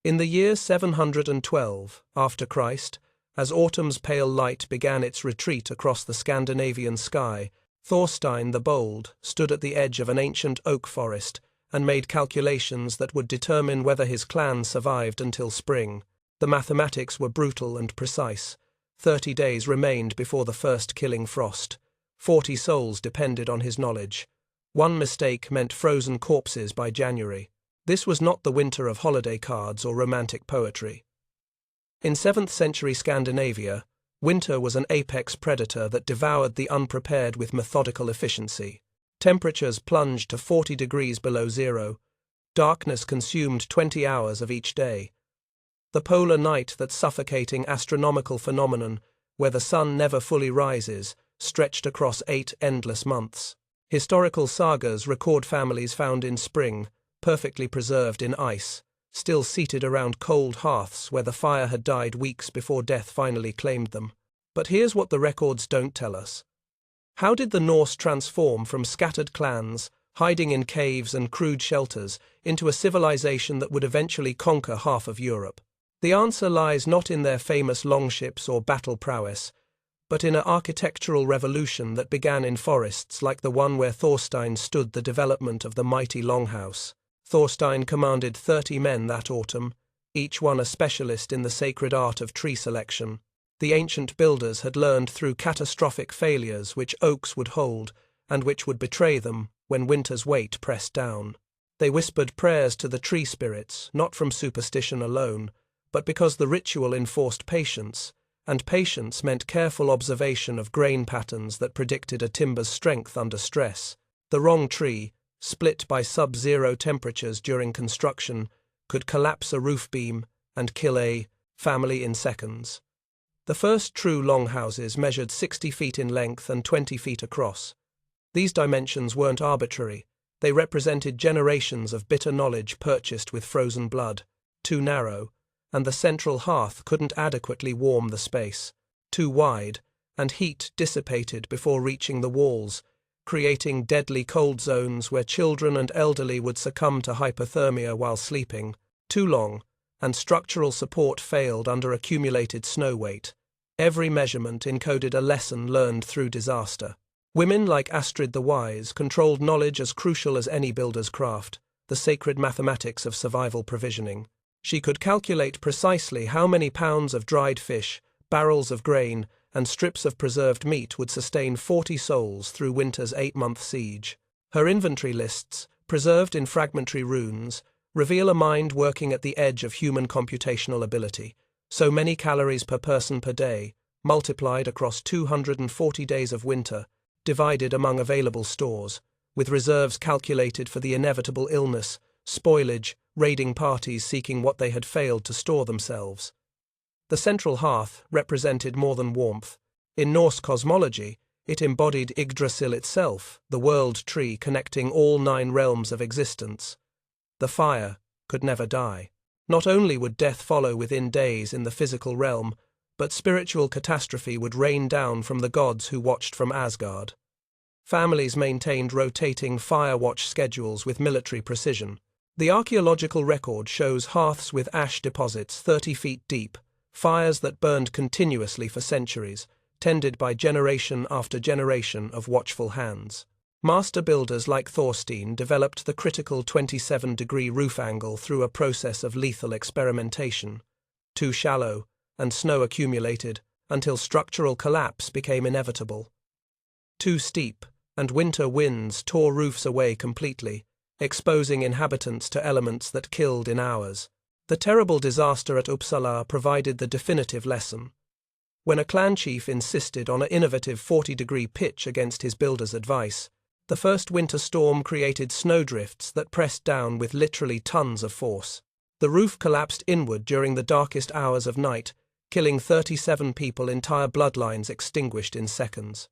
In the year 712 after Christ, as autumn's pale light began its retreat across the Scandinavian sky, Thorstein the Bold stood at the edge of an ancient oak forest and made calculations that would determine whether his clan survived until spring. The mathematics were brutal and precise. 30 days remained before the first killing frost. 40 souls depended on his knowledge. One mistake meant frozen corpses by January. This was not the winter of holiday cards or romantic poetry. In 7th century Scandinavia, winter was an apex predator that devoured the unprepared with methodical efficiency. Temperatures plunged to 40 degrees below zero. Darkness consumed 20 hours of each day. The polar night, that suffocating astronomical phenomenon where the sun never fully rises, stretched across 8 endless months. Historical sagas record families found in spring, perfectly preserved in ice, still seated around cold hearths where the fire had died weeks before death finally claimed them. But here's what the records don't tell us. How did the Norse transform from scattered clans, hiding in caves and crude shelters, into a civilization that would eventually conquer half of Europe? The answer lies not in their famous longships or battle prowess, but in an architectural revolution that began in forests like the one where Thorstein stood the development of the mighty Longhouse. Thorstein commanded 30 men that autumn, each one a specialist in the sacred art of tree selection. The ancient builders had learned through catastrophic failures which oaks would hold and which would betray them when winter's weight pressed down. They whispered prayers to the tree spirits, not from superstition alone, but because the ritual enforced patience, and patience meant careful observation of grain patterns that predicted a timber's strength under stress. The wrong tree, split by sub-zero temperatures during construction, could collapse a roof beam and kill a family in seconds. The first true longhouses measured 60 feet in length and 20 feet across. These dimensions weren't arbitrary. They represented generations of bitter knowledge purchased with frozen blood. Too narrow, and the central hearth couldn't adequately warm the space. Too wide, and heat dissipated before reaching the walls, creating deadly cold zones where children and elderly would succumb to hypothermia while sleeping. Too long, and structural support failed under accumulated snow weight. Every measurement encoded a lesson learned through disaster. Women like Astrid the Wise controlled knowledge as crucial as any builder's craft, the sacred mathematics of survival provisioning. She could calculate precisely how many pounds of dried fish, barrels of grain, and strips of preserved meat would sustain 40 souls through winter's 8-month siege. Her inventory lists, preserved in fragmentary runes, reveal a mind working at the edge of human computational ability. So many calories per person per day, multiplied across 240 days of winter, divided among available stores, with reserves calculated for the inevitable illness, spoilage, raiding parties seeking what they had failed to store themselves. The central hearth represented more than warmth. In Norse cosmology, it embodied Yggdrasil itself, the world tree connecting all 9 realms of existence. The fire could never die. Not only would death follow within days in the physical realm, but spiritual catastrophe would rain down from the gods who watched from Asgard. Families maintained rotating fire watch schedules with military precision. The archaeological record shows hearths with ash deposits 30 feet deep, fires that burned continuously for centuries, tended by generation after generation of watchful hands. Master builders like Thorstein developed the critical 27-degree roof angle through a process of lethal experimentation. Too shallow, and snow accumulated, until structural collapse became inevitable. Too steep, and winter winds tore roofs away completely, exposing inhabitants to elements that killed in hours. The terrible disaster at Uppsala provided the definitive lesson. When a clan chief insisted on an innovative 40-degree pitch against his builder's advice, the first winter storm created snowdrifts that pressed down with literally tons of force. The roof collapsed inward during the darkest hours of night, killing 37 people, entire bloodlines extinguished in seconds.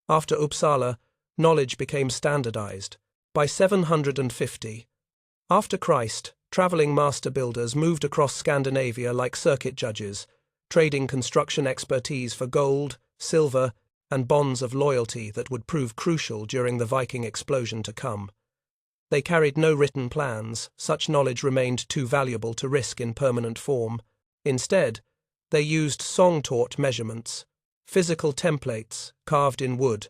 After Uppsala, knowledge became standardized. By 750, after Christ, traveling master builders moved across Scandinavia like circuit judges, trading construction expertise for gold, silver, and bonds of loyalty that would prove crucial during the Viking explosion to come. They carried no written plans, such knowledge remained too valuable to risk in permanent form. Instead, they used song-taught measurements, physical templates carved in wood,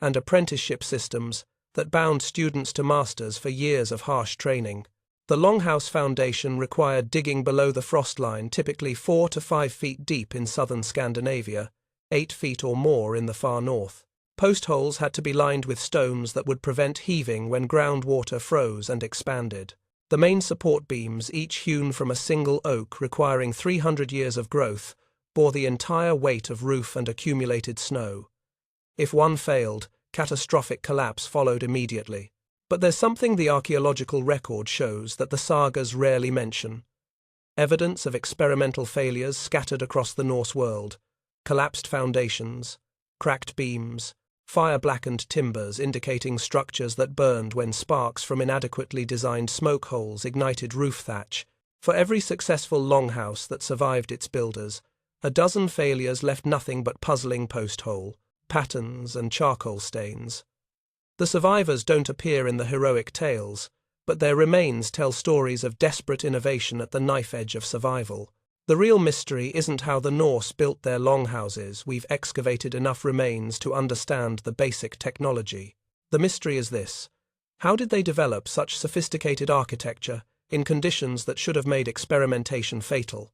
and apprenticeship systems that bound students to masters for years of harsh training. The Longhouse foundation required digging below the frost line, typically 4 to 5 feet deep in southern Scandinavia, 8 feet or more in the far north. Post holes had to be lined with stones that would prevent heaving when groundwater froze and expanded. The main support beams, each hewn from a single oak requiring 300 years of growth, bore the entire weight of roof and accumulated snow. If one failed, catastrophic collapse followed immediately. But there's something the archaeological record shows that the sagas rarely mention. Evidence of experimental failures scattered across the Norse world, collapsed foundations, cracked beams, fire-blackened timbers indicating structures that burned when sparks from inadequately designed smoke holes ignited roof thatch. For every successful longhouse that survived its builders, a dozen failures left nothing but puzzling post hole patterns and charcoal stains. The survivors don't appear in the heroic tales, but their remains tell stories of desperate innovation at the knife edge of survival. The real mystery isn't how the Norse built their longhouses. We've excavated enough remains to understand the basic technology. The mystery is this: how did they develop such sophisticated architecture in conditions that should have made experimentation fatal?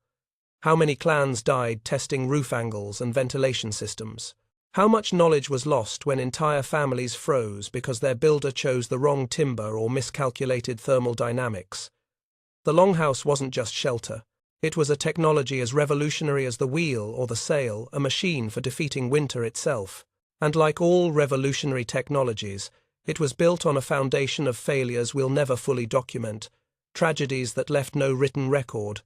How many clans died testing roof angles and ventilation systems? How much knowledge was lost when entire families froze because their builder chose the wrong timber or miscalculated thermal dynamics? The longhouse wasn't just shelter. It was a technology as revolutionary as the wheel or the sail, a machine for defeating winter itself. And like all revolutionary technologies, it was built on a foundation of failures we'll never fully document, tragedies that left no written record,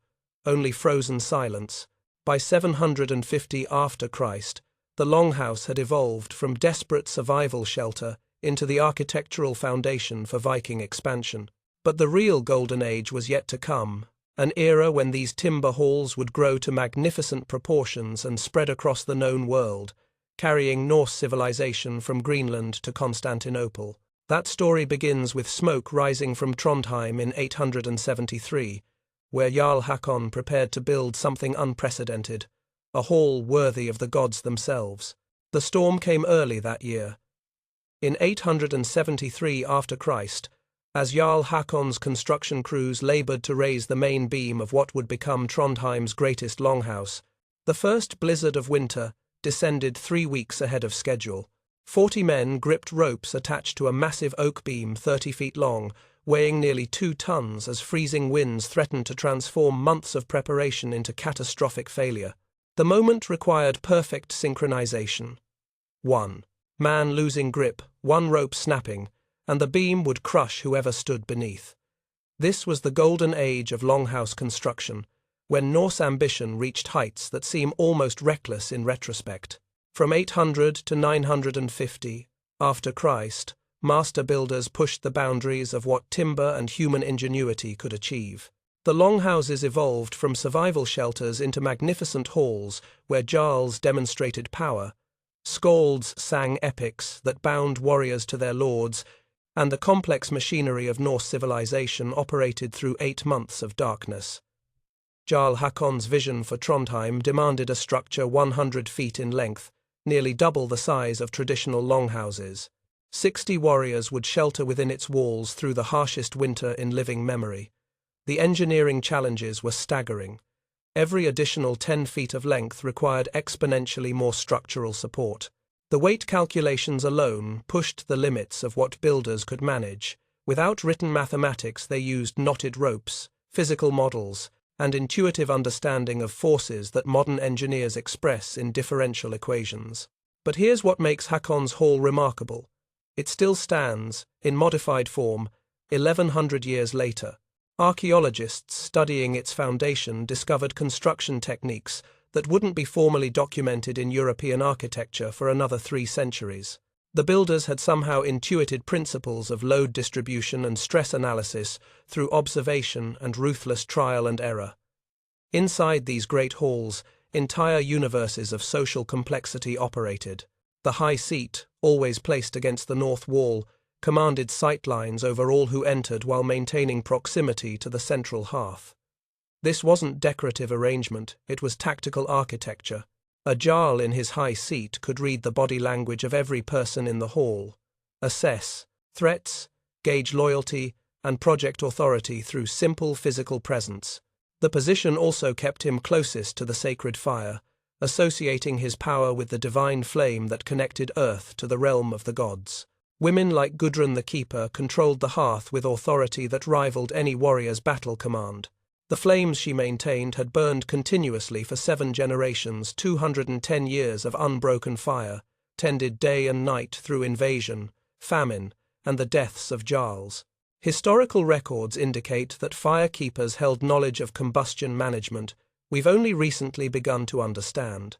only frozen silence. By 750 after Christ, the longhouse had evolved from desperate survival shelter into the architectural foundation for Viking expansion. But the real golden age was yet to come, an era when these timber halls would grow to magnificent proportions and spread across the known world, carrying Norse civilization from Greenland to Constantinople. That story begins with smoke rising from Trondheim in 873, where Jarl Hakon prepared to build something unprecedented, a hall worthy of the gods themselves. The storm came early that year. In 873 after Christ, as Jarl Hakon's construction crews laboured to raise the main beam of what would become Trondheim's greatest longhouse, the first blizzard of winter descended 3 weeks ahead of schedule. 40 men gripped ropes attached to a massive oak beam 30 feet long, weighing nearly 2 tons as freezing winds threatened to transform months of preparation into catastrophic failure. The moment required perfect synchronization. 1 man losing grip, 1 rope snapping, and the beam would crush whoever stood beneath. This was the golden age of longhouse construction, when Norse ambition reached heights that seem almost reckless in retrospect. From 800 to 950 after Christ, master builders pushed the boundaries of what timber and human ingenuity could achieve. The longhouses evolved from survival shelters into magnificent halls where jarls demonstrated power, skalds sang epics that bound warriors to their lords, and the complex machinery of Norse civilization operated through 8 months of darkness. Jarl Hakon's vision for Trondheim demanded a structure 100 feet in length, nearly double the size of traditional longhouses. 60 warriors would shelter within its walls through the harshest winter in living memory. The engineering challenges were staggering. Every additional 10 feet of length required exponentially more structural support. The weight calculations alone pushed the limits of what builders could manage. Without written mathematics, they used knotted ropes, physical models, and intuitive understanding of forces that modern engineers express in differential equations. But here's what makes Hakon's Hall remarkable. It still stands, in modified form, 1100 years later. Archaeologists studying its foundation discovered construction techniques that wouldn't be formally documented in European architecture for another 3 centuries. The builders had somehow intuited principles of load distribution and stress analysis through observation and ruthless trial and error. Inside these great halls, entire universes of social complexity operated. The high seat, always placed against the north wall, commanded sight lines over all who entered while maintaining proximity to the central hearth. This wasn't decorative arrangement, it was tactical architecture. A Jarl in his high seat could read the body language of every person in the hall, assess threats, gauge loyalty, and project authority through simple physical presence. The position also kept him closest to the sacred fire, associating his power with the divine flame that connected earth to the realm of the gods. Women like Gudrun the Keeper controlled the hearth with authority that rivaled any warrior's battle command. The flames she maintained had burned continuously for 7 generations, 210 years of unbroken fire, tended day and night through invasion, famine, and the deaths of Jarls. Historical records indicate that firekeepers held knowledge of combustion management we've only recently begun to understand.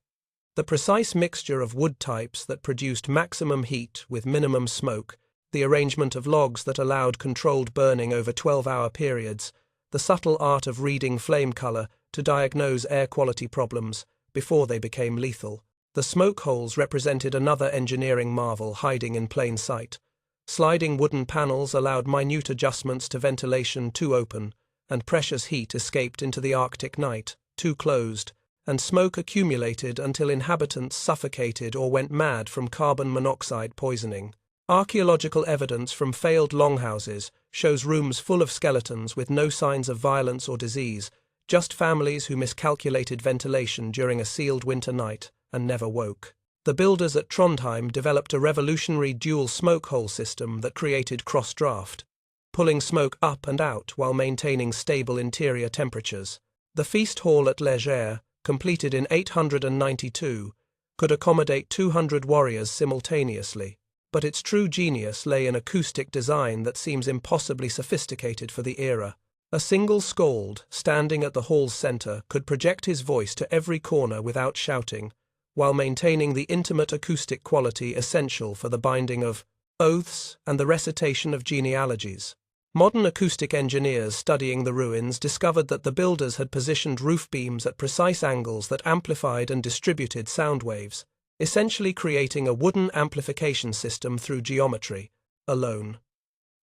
The precise mixture of wood types that produced maximum heat with minimum smoke, the arrangement of logs that allowed controlled burning over 12-hour periods, the subtle art of reading flame color to diagnose air quality problems before they became lethal. The smoke holes represented another engineering marvel hiding in plain sight. Sliding wooden panels allowed minute adjustments to ventilation too open, and precious heat escaped into the Arctic night, too closed, and smoke accumulated until inhabitants suffocated or went mad from carbon monoxide poisoning. Archaeological evidence from failed longhouses shows rooms full of skeletons with no signs of violence or disease, just families who miscalculated ventilation during a sealed winter night and never woke. The builders at Trondheim developed a revolutionary dual smoke hole system that created cross-draft, pulling smoke up and out while maintaining stable interior temperatures. The feast hall at Leger, completed in 892, could accommodate 200 warriors simultaneously, but its true genius lay in acoustic design that seems impossibly sophisticated for the era. A single skald, standing at the hall's center, could project his voice to every corner without shouting, while maintaining the intimate acoustic quality essential for the binding of oaths and the recitation of genealogies. Modern acoustic engineers studying the ruins discovered that the builders had positioned roof beams at precise angles that amplified and distributed sound waves, essentially creating a wooden amplification system through geometry alone.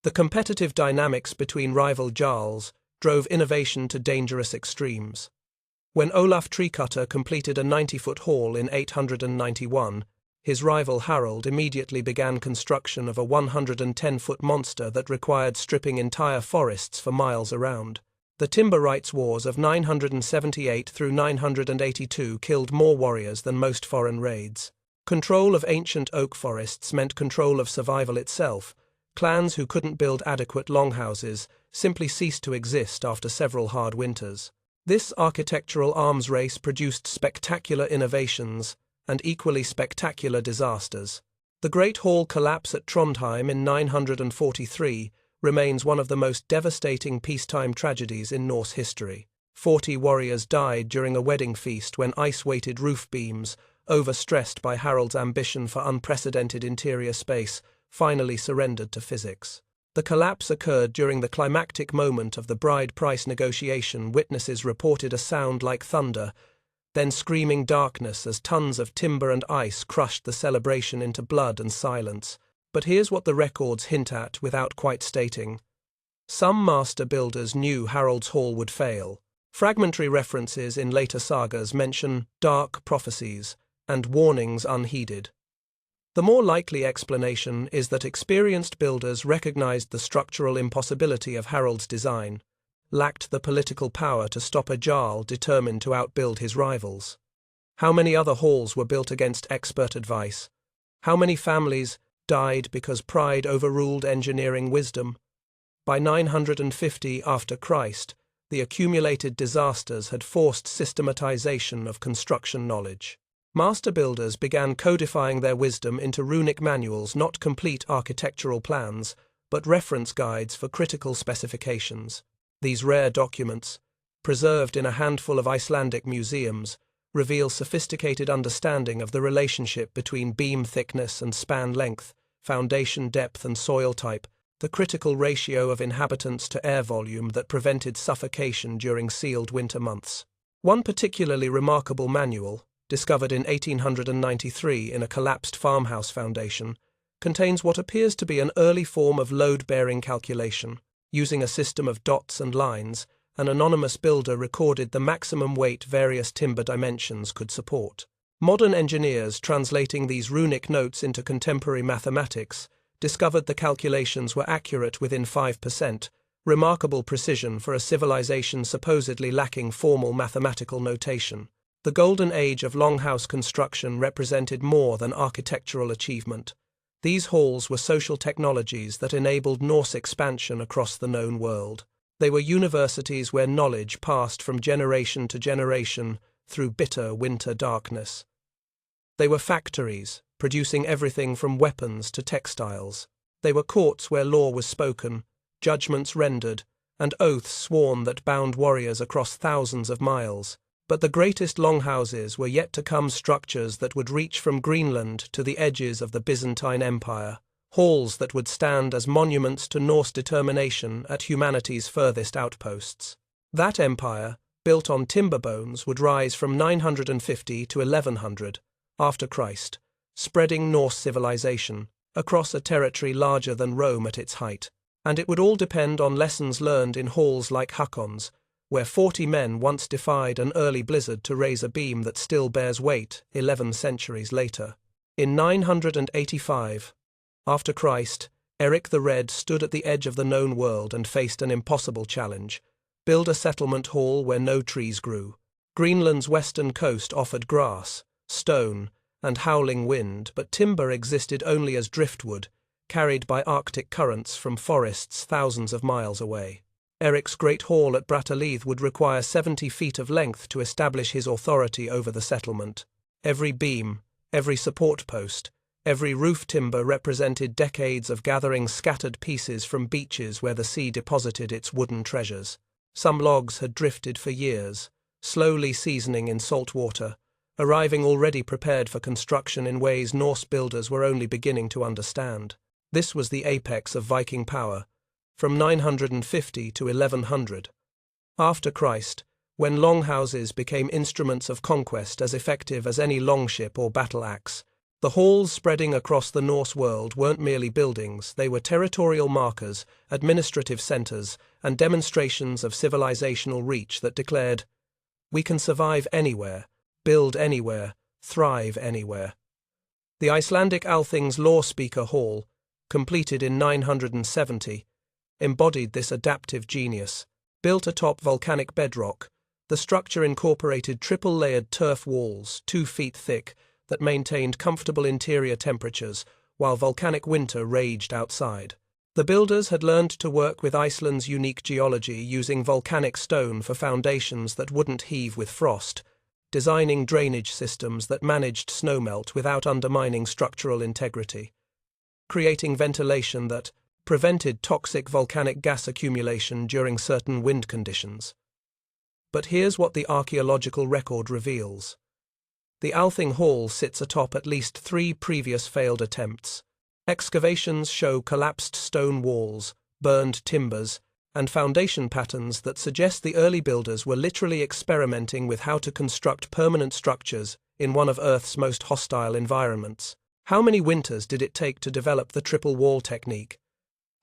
The competitive dynamics between rival jarls drove innovation to dangerous extremes. When Olaf Treecutter completed a 90-foot hall in 891, his rival Harold immediately began construction of a 110-foot monster that required stripping entire forests for miles around. The timber rights wars of 978 through 982 killed more warriors than most foreign raids. Control of ancient oak forests meant control of survival itself. Clans who couldn't build adequate longhouses simply ceased to exist after several hard winters. This architectural arms race produced spectacular innovations and equally spectacular disasters. The Great Hall collapse at Trondheim in 943 remains one of the most devastating peacetime tragedies in Norse history. 40 warriors died during a wedding feast when ice-weighted roof beams, overstressed by Harold's ambition for unprecedented interior space, finally surrendered to physics. The collapse occurred during the climactic moment of the bride-price negotiation. Witnesses reported a sound like thunder, then screaming darkness as tons of timber and ice crushed the celebration into blood and silence. But here's what the records hint at without quite stating. Some master builders knew Harold's Hall would fail. Fragmentary references in later sagas mention dark prophecies and warnings unheeded. The more likely explanation is that experienced builders recognized the structural impossibility of Harold's design, lacked the political power to stop a jarl determined to outbuild his rivals. How many other halls were built against expert advice? How many families died because pride overruled engineering wisdom? By 950 after Christ, the accumulated disasters had forced systematization of construction knowledge. Master builders began codifying their wisdom into runic manuals, not complete architectural plans, but reference guides for critical specifications. These rare documents, preserved in a handful of Icelandic museums, reveal sophisticated understanding of the relationship between beam thickness and span length, foundation depth and soil type, the critical ratio of inhabitants to air volume that prevented suffocation during sealed winter months. One particularly remarkable manual, discovered in 1893 in a collapsed farmhouse foundation, contains what appears to be an early form of load-bearing calculation. Using a system of dots and lines, an anonymous builder recorded the maximum weight various timber dimensions could support. Modern engineers, translating these runic notes into contemporary mathematics, discovered the calculations were accurate within 5%, remarkable precision for a civilization supposedly lacking formal mathematical notation. The golden age of longhouse construction represented more than architectural achievement. These halls were social technologies that enabled Norse expansion across the known world. They were universities where knowledge passed from generation to generation through bitter winter darkness. They were factories, producing everything from weapons to textiles. They were courts where law was spoken, judgments rendered, and oaths sworn that bound warriors across thousands of miles. But the greatest longhouses were yet to come, structures that would reach from Greenland to the edges of the Byzantine Empire, halls that would stand as monuments to Norse determination at humanity's furthest outposts. That empire, built on timber bones, would rise from 950 to 1100 after Christ, spreading Norse civilization across a territory larger than Rome at its height. And it would all depend on lessons learned in halls like Hakon's, where 40 men once defied an early blizzard to raise a beam that still bears weight 11 centuries later. In 985, after Christ, Eric the Red stood at the edge of the known world and faced an impossible challenge: build a settlement hall where no trees grew. Greenland's western coast offered grass, stone, and howling wind, but timber existed only as driftwood, carried by Arctic currents from forests thousands of miles away. Eric's great hall at Brattahlid would require 70 feet of length to establish his authority over the settlement. Every beam, every support post, every roof timber represented decades of gathering scattered pieces from beaches where the sea deposited its wooden treasures. Some logs had drifted for years, slowly seasoning in salt water, arriving already prepared for construction in ways Norse builders were only beginning to understand. This was the apex of Viking power, from 950 to 1100. After Christ, when longhouses became instruments of conquest as effective as any longship or battle axe, the halls spreading across the Norse world weren't merely buildings, they were territorial markers, administrative centers, and demonstrations of civilizational reach that declared, "We can survive anywhere, build anywhere, thrive anywhere." The Icelandic Althing's Law Speaker Hall, completed in 970, embodied this adaptive genius. Built atop volcanic bedrock, the structure incorporated triple-layered turf walls, 2 feet thick, that maintained comfortable interior temperatures while volcanic winter raged outside. The builders had learned to work with Iceland's unique geology, using volcanic stone for foundations that wouldn't heave with frost, designing drainage systems that managed snowmelt without undermining structural integrity, creating ventilation that prevented toxic volcanic gas accumulation during certain wind conditions. But here's what the archaeological record reveals. The Althing Hall sits atop at least 3 previous failed attempts. Excavations show collapsed stone walls, burned timbers, and foundation patterns that suggest the early builders were literally experimenting with how to construct permanent structures in one of Earth's most hostile environments. How many winters did it take to develop the triple wall technique?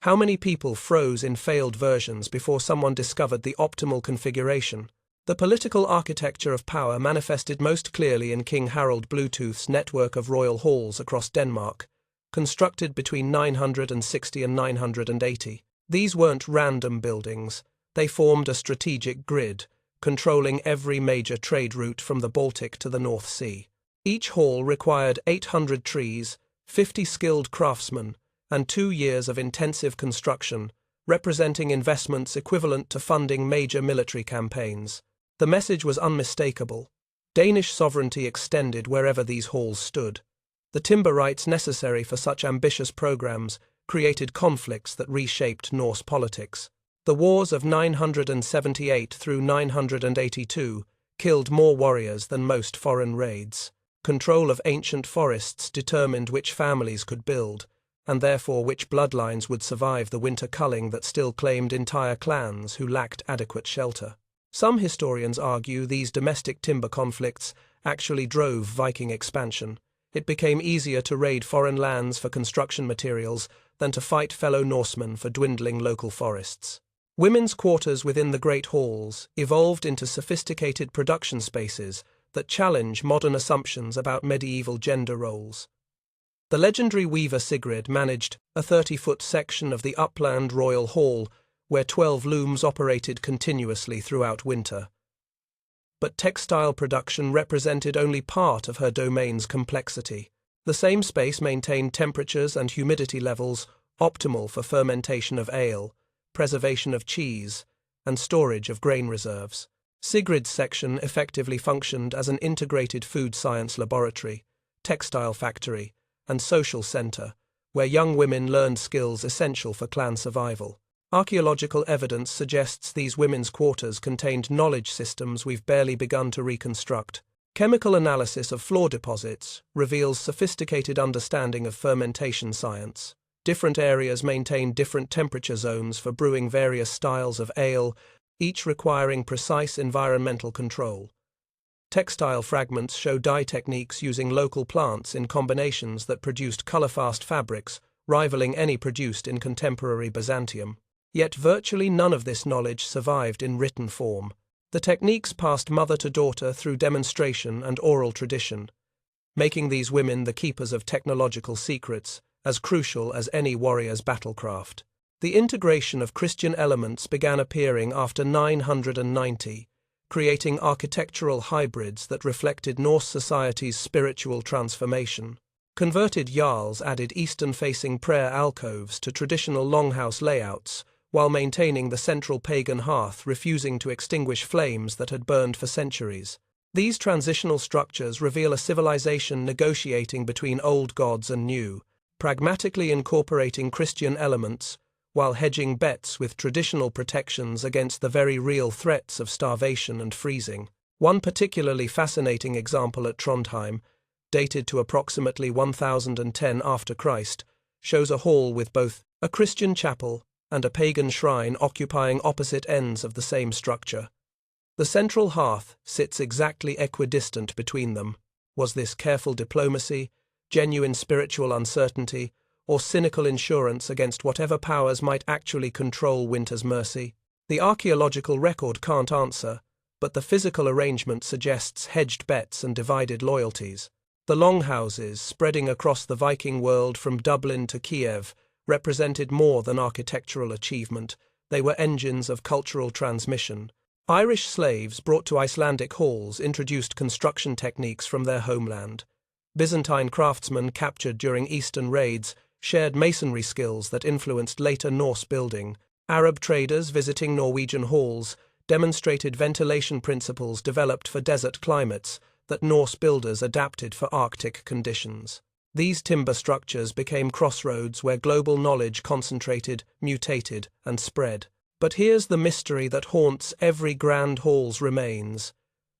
How many people froze in failed versions before someone discovered the optimal configuration? The political architecture of power manifested most clearly in King Harald Bluetooth's network of royal halls across Denmark, constructed between 960 and 980. These weren't random buildings. They formed a strategic grid, controlling every major trade route from the Baltic to the North Sea. Each hall required 800 trees, 50 skilled craftsmen, and 2 years of intensive construction, representing investments equivalent to funding major military campaigns. The message was unmistakable. Danish sovereignty extended wherever these halls stood. The timber rights necessary for such ambitious programs created conflicts that reshaped Norse politics. The wars of 978 through 982 killed more warriors than most foreign raids. Control of ancient forests determined which families could build, and therefore which bloodlines would survive the winter culling that still claimed entire clans who lacked adequate shelter. Some historians argue these domestic timber conflicts actually drove Viking expansion, It became easier to raid foreign lands for construction materials than to fight fellow Norsemen for dwindling local forests. Women's quarters within the great halls evolved into sophisticated production spaces that challenge modern assumptions about medieval gender roles. The legendary weaver Sigrid managed a 30-foot section of the upland royal hall where 12 looms operated continuously throughout winter. But textile production represented only part of her domain's complexity. The same space maintained temperatures and humidity levels optimal for fermentation of ale, preservation of cheese, and storage of grain reserves. Sigrid's section effectively functioned as an integrated food science laboratory, textile factory, and social center, where young women learned skills essential for clan survival. Archaeological evidence suggests these women's quarters contained knowledge systems we've barely begun to reconstruct. Chemical analysis of floor deposits reveals sophisticated understanding of fermentation science. Different areas maintain different temperature zones for brewing various styles of ale, each requiring precise environmental control. Textile fragments show dye techniques using local plants in combinations that produced color-fast fabrics, rivaling any produced in contemporary Byzantium. Yet virtually none of this knowledge survived in written form. The techniques passed mother to daughter through demonstration and oral tradition, making these women the keepers of technological secrets, as crucial as any warrior's battlecraft. The integration of Christian elements began appearing after 990, creating architectural hybrids that reflected Norse society's spiritual transformation. Converted jarls added eastern-facing prayer alcoves to traditional longhouse layouts, while maintaining the central pagan hearth refusing to extinguish flames that had burned for centuries. These transitional structures reveal a civilization negotiating between old gods and new, pragmatically incorporating Christian elements while hedging bets with traditional protections against the very real threats of starvation and freezing. One particularly fascinating example at Trondheim, dated to approximately 1010 after Christ, shows a hall with both a Christian chapel and a pagan shrine occupying opposite ends of the same structure. The central hearth sits exactly equidistant between them. Was this careful diplomacy, genuine spiritual uncertainty, or cynical insurance against whatever powers might actually control winter's mercy? The archaeological record can't answer, but the physical arrangement suggests hedged bets and divided loyalties. The Longhouses, spreading across the Viking world from Dublin to Kiev, represented more than architectural achievement. They were engines of cultural transmission. Irish slaves brought to Icelandic halls introduced construction techniques from their homeland. Byzantine craftsmen captured during Eastern raids shared masonry skills that influenced later Norse building. Arab traders visiting Norwegian halls demonstrated ventilation principles developed for desert climates that Norse builders adapted for Arctic conditions. These timber structures became crossroads where global knowledge concentrated, mutated, and spread. But here's the mystery that haunts every grand hall's remains.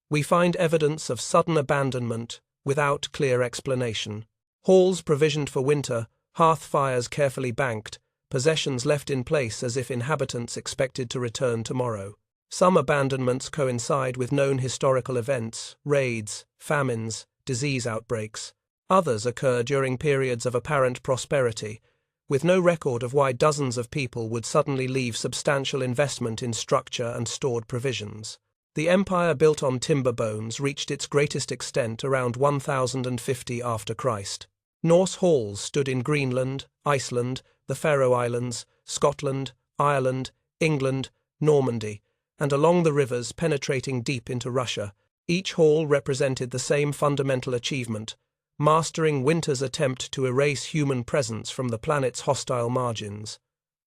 We find evidence of sudden abandonment without clear explanation. Halls provisioned for winter, hearth fires carefully banked, possessions left in place as if inhabitants expected to return tomorrow. Some abandonments coincide with known historical events, raids, famines, disease outbreaks. Others occur during periods of apparent prosperity, with no record of why dozens of people would suddenly leave substantial investment in structure and stored provisions. The empire built on timber bones reached its greatest extent around 1050 after Christ. Norse halls stood in Greenland, Iceland, the Faroe Islands, Scotland, Ireland, England, Normandy, and along the rivers penetrating deep into Russia. Each hall represented the same fundamental achievement, mastering winter's attempt to erase human presence from the planet's hostile margins.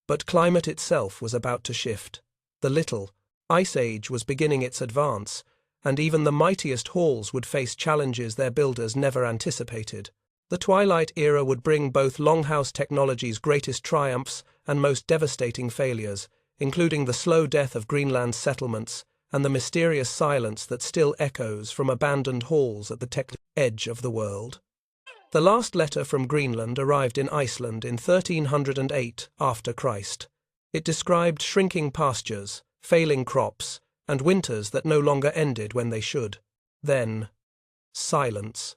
But climate itself was about to shift. The Little Ice Age was beginning its advance, and even the mightiest halls would face challenges their builders never anticipated. The Twilight era would bring both Longhouse technology's greatest triumphs and most devastating failures, including the slow death of Greenland's settlements and the mysterious silence that still echoes from abandoned halls at the technical edge of the world. The last letter from Greenland arrived in Iceland in 1308 after Christ. It described shrinking pastures, failing crops, and winters that no longer ended when they should. Then, silence.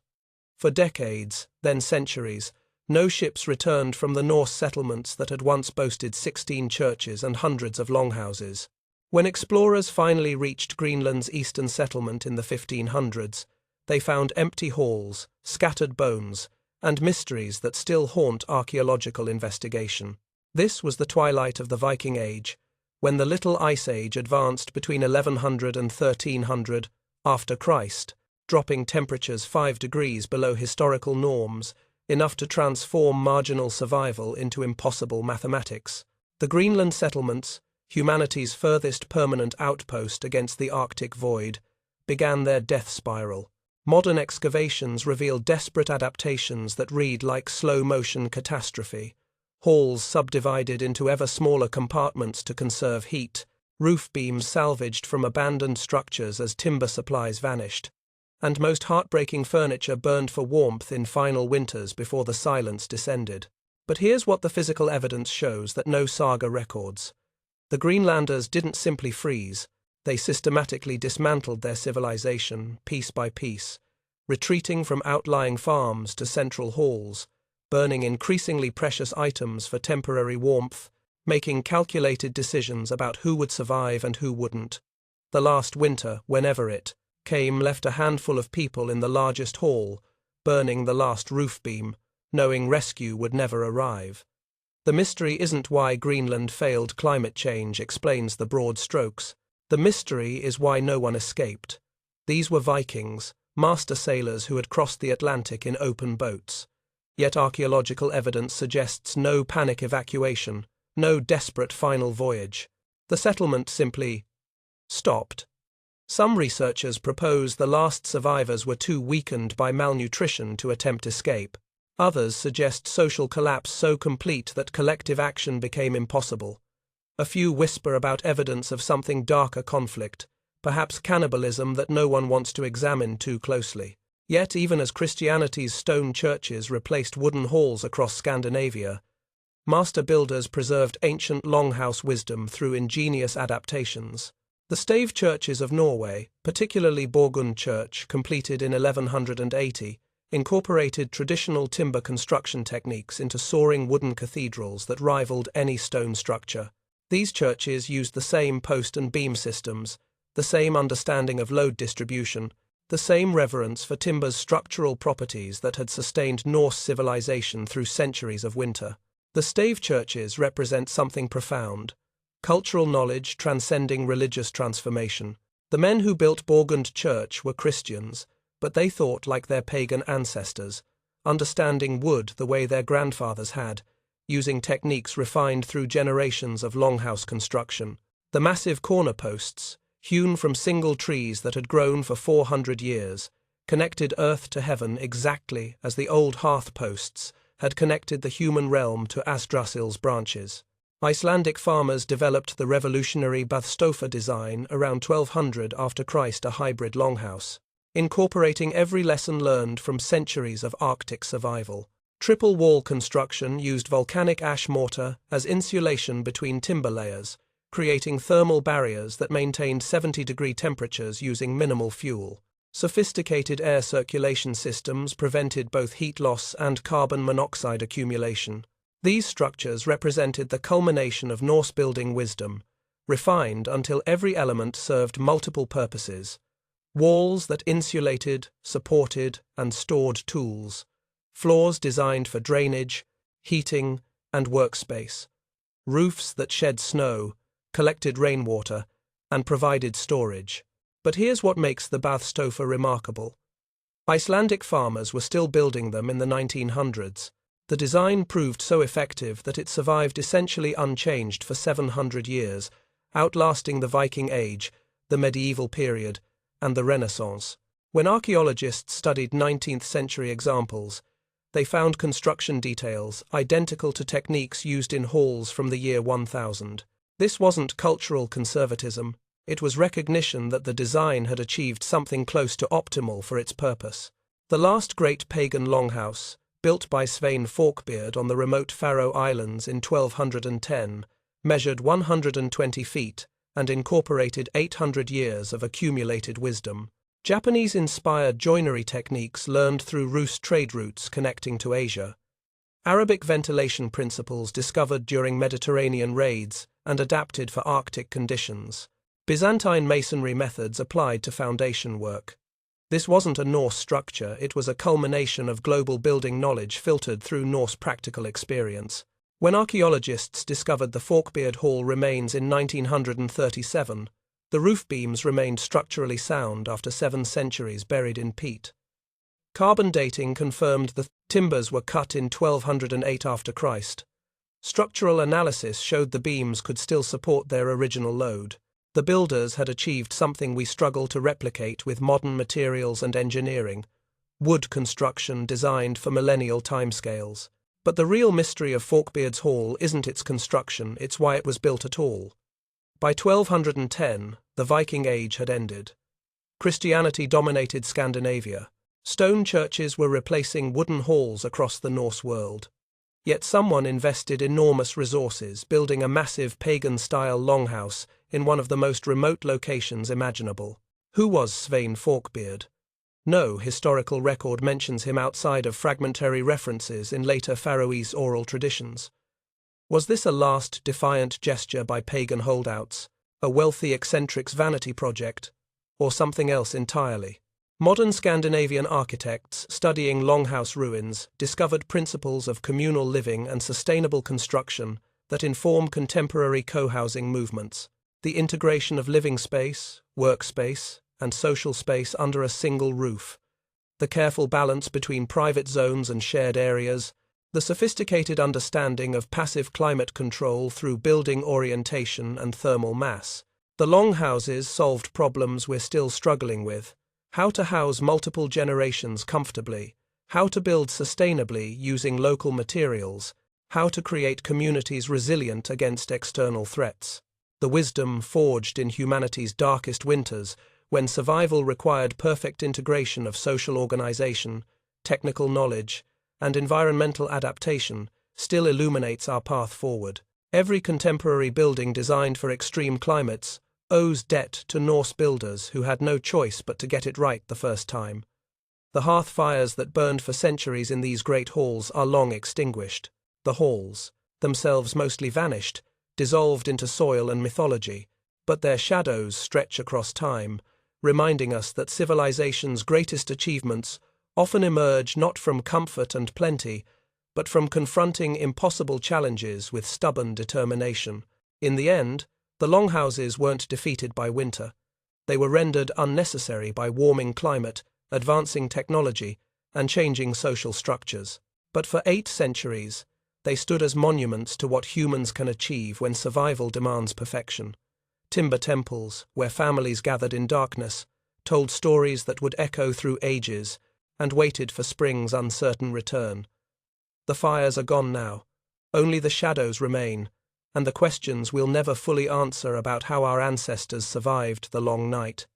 For decades, then centuries, no ships returned from the Norse settlements that had once boasted 16 churches and hundreds of longhouses. When explorers finally reached Greenland's eastern settlement in the 1500s, they found empty halls, scattered bones, and mysteries that still haunt archaeological investigation. This was the twilight of the Viking Age, when the Little Ice Age advanced between 1100 and 1300 after Christ, dropping temperatures 5 degrees below historical norms, enough to transform marginal survival into impossible mathematics. The Greenland settlements, humanity's furthest permanent outpost against the Arctic void, began their death spiral. Modern excavations reveal desperate adaptations that read like slow-motion catastrophe. Halls subdivided into ever smaller compartments to conserve heat, roof beams salvaged from abandoned structures as timber supplies vanished, and most heartbreaking furniture burned for warmth in final winters before the silence descended. But here's what the physical evidence shows that no saga records. The Greenlanders didn't simply freeze, they systematically dismantled their civilization, piece by piece, retreating from outlying farms to central halls, burning increasingly precious items for temporary warmth, making calculated decisions about who would survive and who wouldn't. The last winter, whenever it came, left a handful of people in the largest hall, burning the last roof beam, knowing rescue would never arrive. The mystery isn't why Greenland failed climate change, explains the broad strokes. The mystery is why no one escaped. These were Vikings, master sailors who had crossed the Atlantic in open boats. Yet archaeological evidence suggests no panic evacuation, no desperate final voyage. The settlement simply stopped. Some researchers propose the last survivors were too weakened by malnutrition to attempt escape. Others suggest social collapse so complete that collective action became impossible. A few whisper about evidence of something darker conflict, perhaps cannibalism that no one wants to examine too closely. Yet even as Christianity's stone churches replaced wooden halls across Scandinavia, master builders preserved ancient longhouse wisdom through ingenious adaptations. The stave churches of Norway, particularly Borgund Church, completed in 1180, incorporated traditional timber construction techniques into soaring wooden cathedrals that rivaled any stone structure. These churches used the same post and beam systems, the same understanding of load distribution, the same reverence for timber's structural properties that had sustained Norse civilization through centuries of winter. The stave churches represent something profound, cultural knowledge transcending religious transformation. The men who built Borgund Church were Christians, but they thought like their pagan ancestors, understanding wood the way their grandfathers had, using techniques refined through generations of longhouse construction. The massive corner posts, hewn from single trees that had grown for 400 years, connected earth to heaven exactly as the old hearth posts had connected the human realm to Yggdrasil's branches. Icelandic farmers developed the revolutionary bathstofa design around 1200 after Christ, a hybrid longhouse, incorporating every lesson learned from centuries of Arctic survival. Triple wall construction used volcanic ash mortar as insulation between timber layers, creating thermal barriers that maintained 70-degree temperatures using minimal fuel. Sophisticated air circulation systems prevented both heat loss and carbon monoxide accumulation. These structures represented the culmination of Norse building wisdom, refined until every element served multiple purposes. Walls that insulated, supported, and stored tools. Floors designed for drainage, heating, and workspace. Roofs that shed snow, collected rainwater, and provided storage. But here's what makes the bathstofa remarkable. Icelandic farmers were still building them in the 1900s. The design proved so effective that it survived essentially unchanged for 700 years, outlasting the Viking Age, the medieval period, and the Renaissance. When archaeologists studied 19th-century examples, they found construction details identical to techniques used in halls from the year 1000. This wasn't cultural conservatism, it was recognition that the design had achieved something close to optimal for its purpose. The last great pagan longhouse, built by Svein Forkbeard on the remote Faroe Islands in 1210, measured 120 feet and incorporated 800 years of accumulated wisdom. Japanese-inspired joinery techniques learned through Rus trade routes connecting to Asia. Arabic ventilation principles discovered during Mediterranean raids and adapted for Arctic conditions. Byzantine masonry methods applied to foundation work. This wasn't a Norse structure, it was a culmination of global building knowledge filtered through Norse practical experience. When archaeologists discovered the Forkbeard Hall remains in 1937, the roof beams remained structurally sound after 7 centuries buried in peat. Carbon dating confirmed the timbers were cut in 1208 after Christ. Structural analysis showed the beams could still support their original load. The builders had achieved something we struggle to replicate with modern materials and engineering: wood construction designed for millennial timescales. But the real mystery of Forkbeard's Hall isn't its construction, it's why it was built at all. By 1210, the Viking Age had ended. Christianity dominated Scandinavia. Stone churches were replacing wooden halls across the Norse world. Yet someone invested enormous resources building a massive pagan-style longhouse in one of the most remote locations imaginable. Who was Svein Forkbeard? No historical record mentions him outside of fragmentary references in later Faroese oral traditions. Was this a last defiant gesture by pagan holdouts, a wealthy eccentric's vanity project, or something else entirely? Modern Scandinavian architects studying longhouse ruins discovered principles of communal living and sustainable construction that inform contemporary co-housing movements. The integration of living space, workspace, and social space under a single roof. The careful balance between private zones and shared areas. The sophisticated understanding of passive climate control through building orientation and thermal mass. The longhouses solved problems we're still struggling with. How to house multiple generations comfortably, how to build sustainably using local materials, how to create communities resilient against external threats. The wisdom forged in humanity's darkest winters, when survival required perfect integration of social organization, technical knowledge, and environmental adaptation, still illuminates our path forward. Every contemporary building designed for extreme climates owes debt to Norse builders who had no choice but to get it right the first time. The hearth fires that burned for centuries in these great halls are long extinguished. The halls, themselves mostly vanished, dissolved into soil and mythology, but their shadows stretch across time, reminding us that civilization's greatest achievements often emerge not from comfort and plenty, but from confronting impossible challenges with stubborn determination. In the end, the longhouses weren't defeated by winter. They were rendered unnecessary by warming climate, advancing technology, and changing social structures. But for 8 centuries, they stood as monuments to what humans can achieve when survival demands perfection. Timber temples, where families gathered in darkness, told stories that would echo through ages and waited for spring's uncertain return. The fires are gone now. Only the shadows remain, and the questions we'll never fully answer about how our ancestors survived the long night.